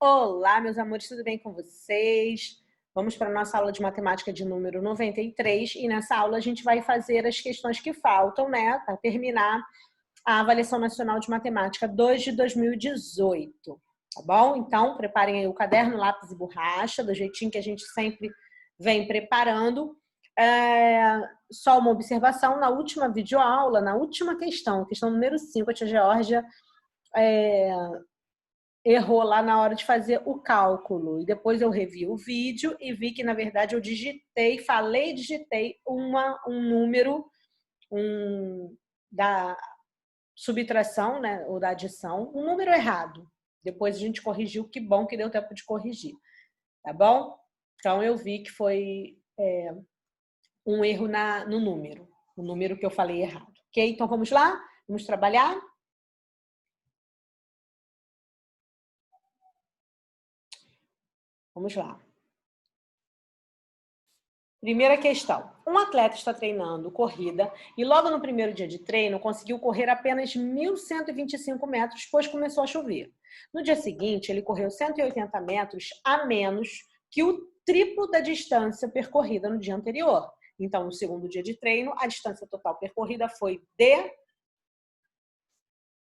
Olá, meus amores, tudo bem com vocês? Vamos para a nossa aula de matemática de número 93 e nessa aula a gente vai fazer as questões que faltam, né, para terminar a Avaliação Nacional de Matemática 2 de 2018, tá bom? Então, preparem aí o caderno, lápis e borracha, do jeitinho que a gente sempre vem preparando. Só uma observação, na última videoaula, na última questão número 5, a tia Geórgia errou lá na hora de fazer o cálculo. E depois eu revi o vídeo e vi que, na verdade, eu digitei um número da subtração, né, ou da adição, um número errado. Depois a gente corrigiu, que bom que deu tempo de corrigir, tá bom? Então eu vi que foi um erro no número, o número que eu falei errado. Ok? Então vamos lá? Vamos trabalhar? Vamos lá. Primeira questão. Um atleta está treinando corrida e logo no primeiro dia de treino conseguiu correr apenas 1.125 metros, pois começou a chover. No dia seguinte, ele correu 180 metros a menos que o triplo da distância percorrida no dia anterior. Então, no segundo dia de treino, a distância total percorrida foi de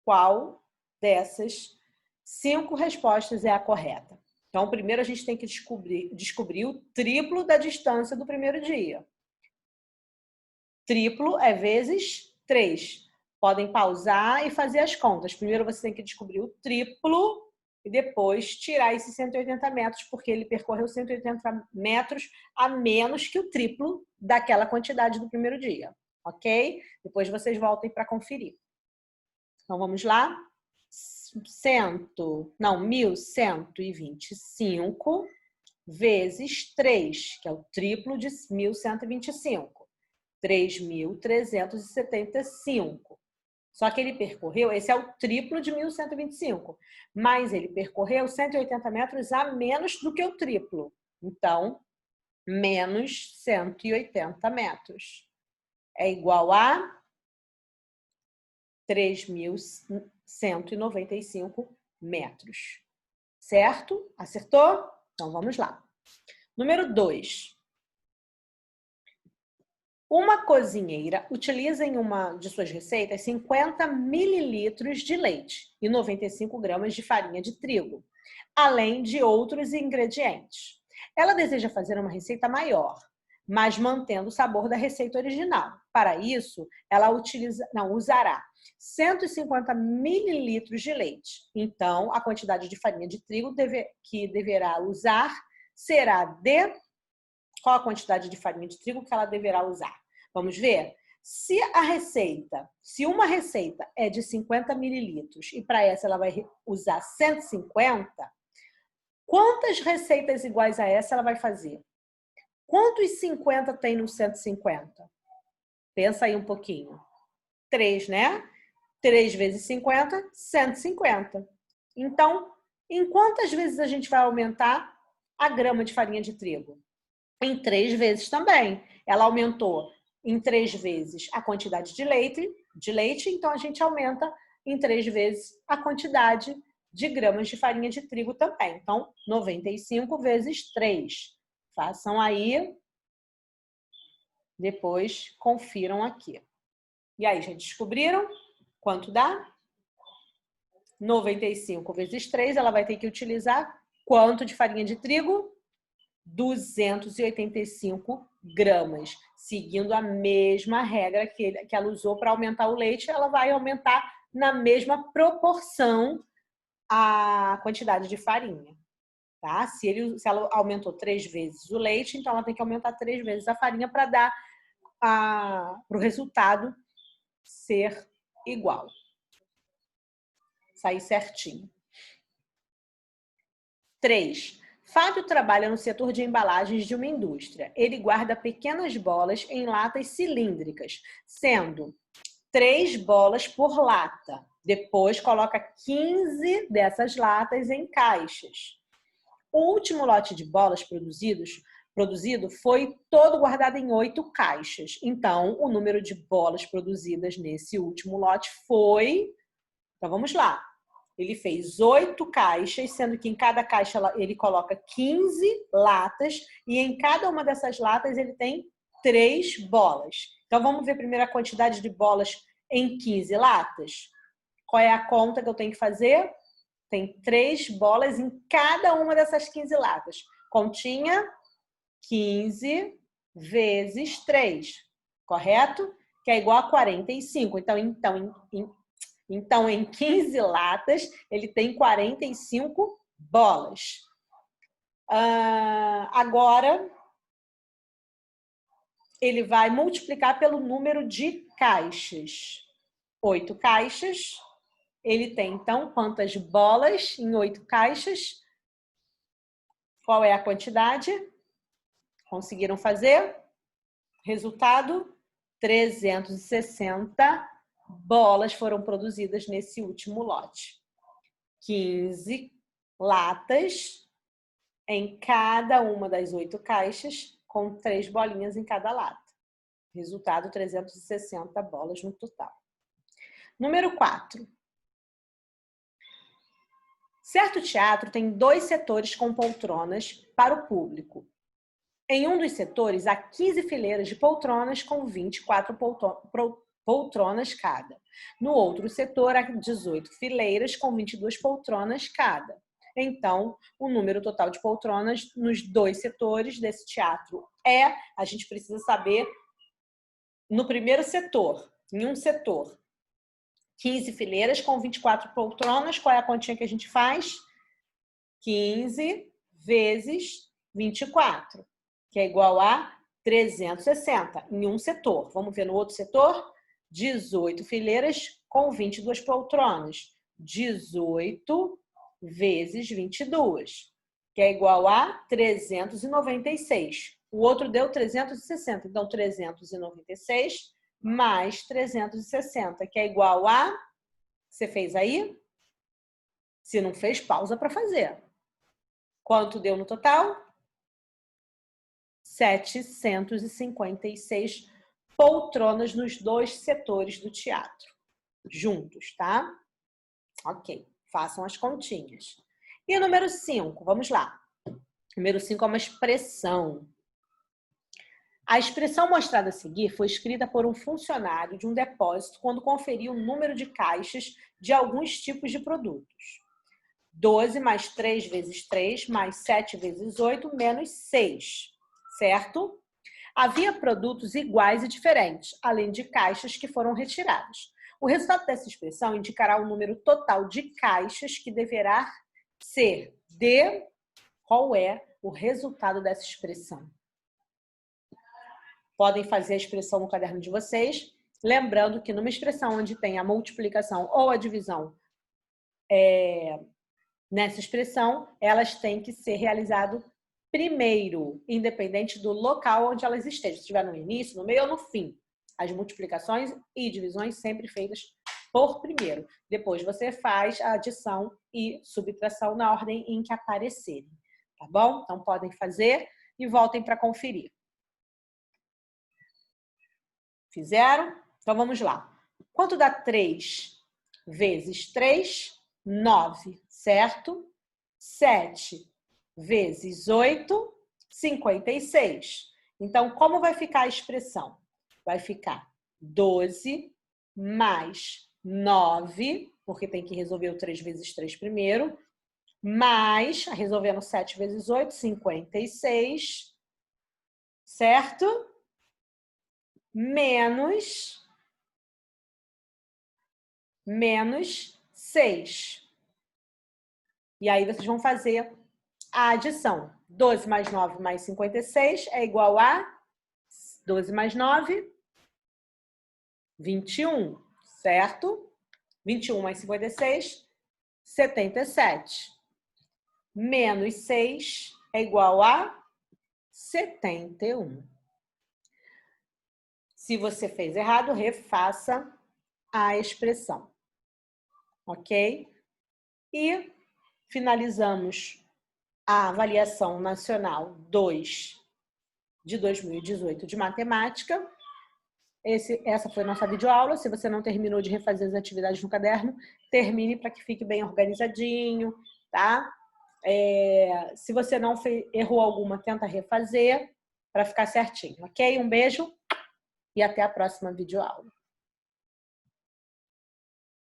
qual dessas 5 respostas é a correta? Então, primeiro a gente tem que descobrir o triplo da distância do primeiro dia. Triplo é vezes 3. Podem pausar e fazer as contas. Primeiro você tem que descobrir o triplo e depois tirar esses 180 metros, porque ele percorreu 180 metros a menos que o triplo daquela quantidade do primeiro dia. Ok? Depois vocês voltem para conferir. Então, vamos lá? 1.125 vezes 3, que é o triplo de 1.125. 3.375. Só que ele percorreu, esse é o triplo de 1.125, mas ele percorreu 180 metros a menos do que o triplo. Então, menos 180 metros. É igual a 3.195 metros. Certo? Acertou? Então, vamos lá. Número 2. Uma cozinheira utiliza em uma de suas receitas 50 mililitros de leite e 95 gramas de farinha de trigo, além de outros ingredientes. Ela deseja fazer uma receita maior, mas mantendo o sabor da receita original. Para isso, ela usará 150 mililitros de leite. Então, a quantidade de farinha de trigo que deverá usar será de... Qual a quantidade de farinha de trigo que ela deverá usar? Vamos ver? Se uma receita é de 50 mililitros e para essa ela vai usar 150, quantas receitas iguais a essa ela vai fazer? Quantos 50 tem no 150? Pensa aí um pouquinho. 3, né? 3 vezes 50, 150. Então, em quantas vezes a gente vai aumentar a grama de farinha de trigo? Em 3 vezes também. Ela aumentou em 3 vezes a quantidade de leite, então a gente aumenta em 3 vezes a quantidade de gramas de farinha de trigo também. Então, 95 vezes 3. Façam aí, depois confiram aqui. E aí, já descobriram quanto dá? 95 vezes 3, ela vai ter que utilizar quanto de farinha de trigo? 285 gramas. Seguindo a mesma regra que ela usou para aumentar o leite, ela vai aumentar na mesma proporção a quantidade de farinha. Tá? Se ela aumentou 3 vezes o leite, então ela tem que aumentar 3 vezes a farinha para dar para o resultado ser igual. Sair certinho. 3. Fábio trabalha no setor de embalagens de uma indústria. Ele guarda pequenas bolas em latas cilíndricas, sendo 3 bolas por lata. Depois coloca 15 dessas latas em caixas. O último lote de bolas produzido foi todo guardado em 8 caixas. Então, o número de bolas produzidas nesse último lote foi... Então, vamos lá. Ele fez 8 caixas, sendo que em cada caixa ele coloca 15 latas e em cada uma dessas latas ele tem 3 bolas. Então, vamos ver primeiro a quantidade de bolas em 15 latas? Qual é a conta que eu tenho que fazer? Tem 3 bolas em cada uma dessas 15 latas. Continha 15 vezes 3, correto? Que é igual a 45. Então, em 15 latas, ele tem 45 bolas. Agora, ele vai multiplicar pelo número de caixas. 8 caixas. Ele tem, então, quantas bolas em 8 caixas? Qual é a quantidade? Conseguiram fazer? Resultado, 360 bolas foram produzidas nesse último lote. 15 latas em cada uma das 8 caixas, com 3 bolinhas em cada lata. Resultado, 360 bolas no total. Número 4. Certo teatro tem 2 setores com poltronas para o público. Em um dos setores, há 15 fileiras de poltronas com 24 poltronas cada. No outro setor, há 18 fileiras com 22 poltronas cada. Então, o número total de poltronas nos 2 setores desse teatro a gente precisa saber, no primeiro setor, em um setor, 15 fileiras com 24 poltronas, qual é a continha que a gente faz? 15 vezes 24. Que é igual a 360 em um setor. Vamos ver no outro setor? 18 fileiras com 22 poltronas. 18 vezes 22, que é igual a 396. O outro deu 360, então 396 mais 360, que é igual a... Você fez aí? Se não fez, pausa para fazer. Quanto deu no total? 756 poltronas nos 2 setores do teatro. Juntos, tá? Ok, façam as continhas. E o número 5, vamos lá. Número 5 é uma expressão. A expressão mostrada a seguir foi escrita por um funcionário de um depósito quando conferiu o número de caixas de alguns tipos de produtos. 12 mais 3 vezes 3 mais 7 vezes 8 menos 6. Certo? Havia produtos iguais e diferentes, além de caixas que foram retiradas. O resultado dessa expressão indicará o número total de caixas que deverá ser de... Qual é o resultado dessa expressão? Podem fazer a expressão no caderno de vocês, lembrando que numa expressão onde tem a multiplicação ou a divisão nessa expressão, elas têm que ser realizadas primeiro, independente do local onde elas estejam. Se estiver no início, no meio ou no fim. As multiplicações e divisões sempre feitas por primeiro. Depois você faz a adição e subtração na ordem em que aparecerem. Tá bom? Então podem fazer e voltem para conferir. Fizeram? Então vamos lá. Quanto dá 3 vezes 3? 9, certo? 7 vezes 8, 56. Então, como vai ficar a expressão? Vai ficar 12 mais 9, porque tem que resolver o 3 vezes 3 primeiro, mais, resolvendo 7 vezes 8, 56, certo? Menos 6. E aí vocês vão fazer a adição. 12 mais 9 mais 56 é igual a 12 mais 9, 21, certo? 21 mais 56, 77. Menos 6 é igual a 71. Se você fez errado, refaça a expressão. Ok? E finalizamos a avaliação nacional 2 de 2018 de matemática. Essa foi a nossa videoaula. Se você não terminou de refazer as atividades no caderno, termine para que fique bem organizadinho, tá? Se você não errou alguma, tenta refazer para ficar certinho, ok? Um beijo e até a próxima videoaula.